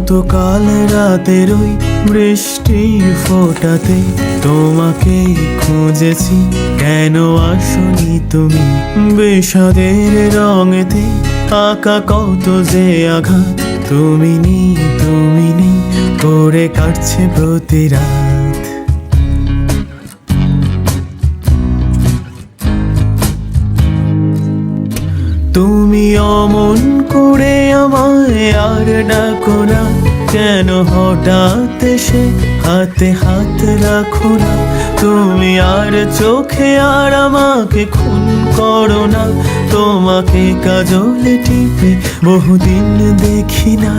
গতকাল রাতের ওই বৃষ্টির ফোঁটাতে তোমাকে খুঁজেছি, কেন আসনি তুমি? বিষাদের রঙেতে আঁকা কত যে আঘাত, তুমি নেই করে কাটছে প্রতি রাত। তুমি অমন করে আমায় আর ডাকো না, কেন হঠাৎ এসে হাতে হাত রাখো না? তুমি আর চোখে আর আমাকে খুন করো না, তোমাকে কাজলে টিপে বহুদিন দেখি না।